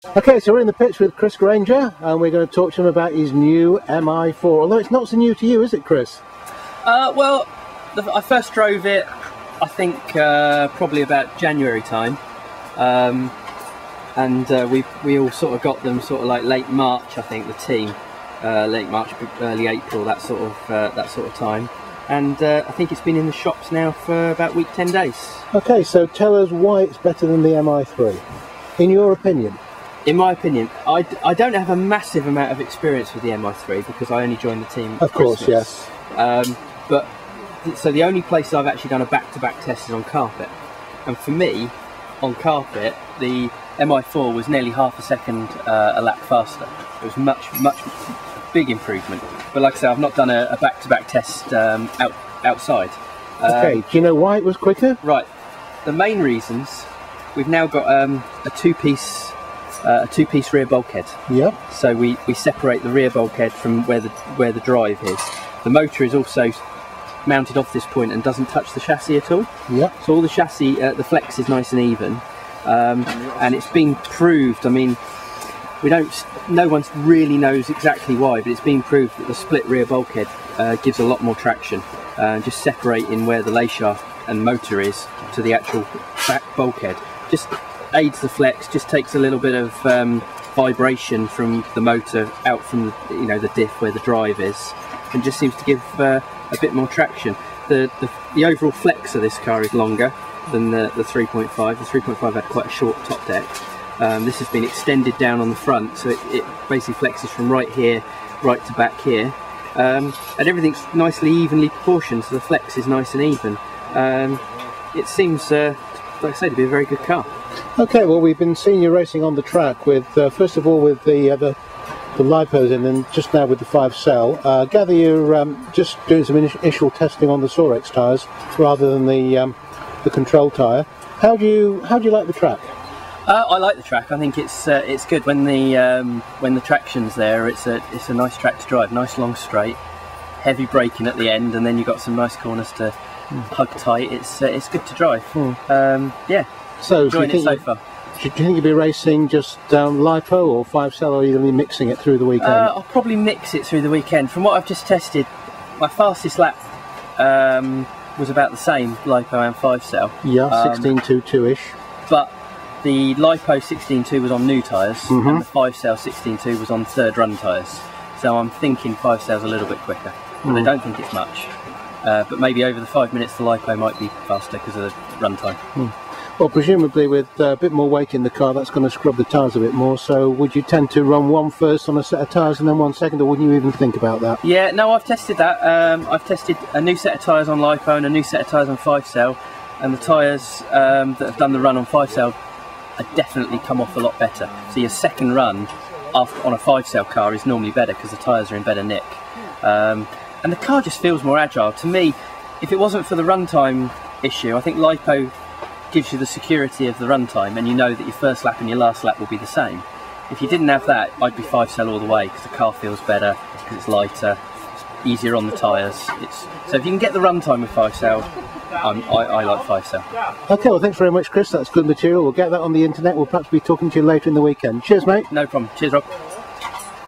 Okay, so we're in the pits with Chris Grainger and we're going to talk to him about his new Mi4, although it's not so new to you, is it, Chris? Well, I first drove it, I think, probably about January time, and we all sort of got them sort of like late March, I think, the team, late March, early April, that sort of time. And I think it's been in the shops now for about a week, 10 days. Okay, so tell us why it's better than the Mi3, in your opinion. In my opinion, I don't have a massive amount of experience with the Mi3 because I only joined the team at Christmas. Yes. So the only place I've actually done a back-to-back test is on carpet. And for me, on carpet, the Mi4 was nearly half a second a lap faster. It was much big improvement. But like I say, I've not done a back-to-back test outside. Okay, do you know why it was quicker? Right. The main reasons, we've now got a two-piece rear bulkhead. Yep. So we separate the rear bulkhead from where the drive is. The motor is also mounted off this point and doesn't touch the chassis at all. Yep. So all the chassis, the flex is nice and even, and it's been proved. I mean, no one really knows exactly why, but it's been proved that the split rear bulkhead gives a lot more traction. Just separating where the lay shaft and motor is to the actual back bulkhead just aids the flex, just takes a little bit of vibration from the motor out from the diff where the drive is, and just seems to give a bit more traction. The overall flex of this car is longer than the 3.5. The 3.5 had quite a short top deck. This has been extended down on the front, so it basically flexes from right here right to back here, and everything's nicely evenly proportioned, so the flex is nice and even. It seems, like I say, to be a very good car. Okay, well, we've been seeing you racing on the track with, first of all, with the lipos in, and just now with the 5-cell. Gather you're just doing some initial testing on the Sorex tyres rather than the control tyre. How do you like the track? I like the track. I think it's good when the traction's there. It's a nice track to drive. Nice long straight, heavy braking at the end, and then you've got some nice corners to hug tight. It's good to drive. Yeah. So, enjoying it so far. Do you think you'll be racing just lipo or 5-cell, or are you going to be mixing it through the weekend? I'll probably mix it through the weekend. From what I've just tested, my fastest lap was about the same, lipo and 5-cell. Yeah, 16.22-ish. But the lipo 16.2 was on new tyres, and the 5-cell 16.2 was on third run tyres. So I'm thinking 5-cell's a little bit quicker, but I don't think it's much. But maybe over the 5 minutes the lipo might be faster because of the run time. Well, presumably with a bit more weight in the car, that's going to scrub the tyres a bit more, so would you tend to run one first on a set of tyres and then one second, or wouldn't you even think about that? Yeah, no, I've tested that. I've tested a new set of tyres on lipo and a new set of tyres on 5-cell, and the tyres that have done the run on 5-cell have definitely come off a lot better. So your second run on a 5-cell car is normally better because the tyres are in better nick. And the car just feels more agile. To me, if it wasn't for the runtime issue, I think lipo gives you the security of the runtime, and you know that your first lap and your last lap will be the same. If you didn't have that, I'd be 5-cell all the way because the car feels better, because it's lighter, it's easier on the tyres. So if you can get the runtime with 5-cell, I like 5-cell. Okay, well, thanks very much, Chris. That's good material. We'll get that on the internet. We'll perhaps be talking to you later in the weekend. Cheers, mate. No problem. Cheers, Rob.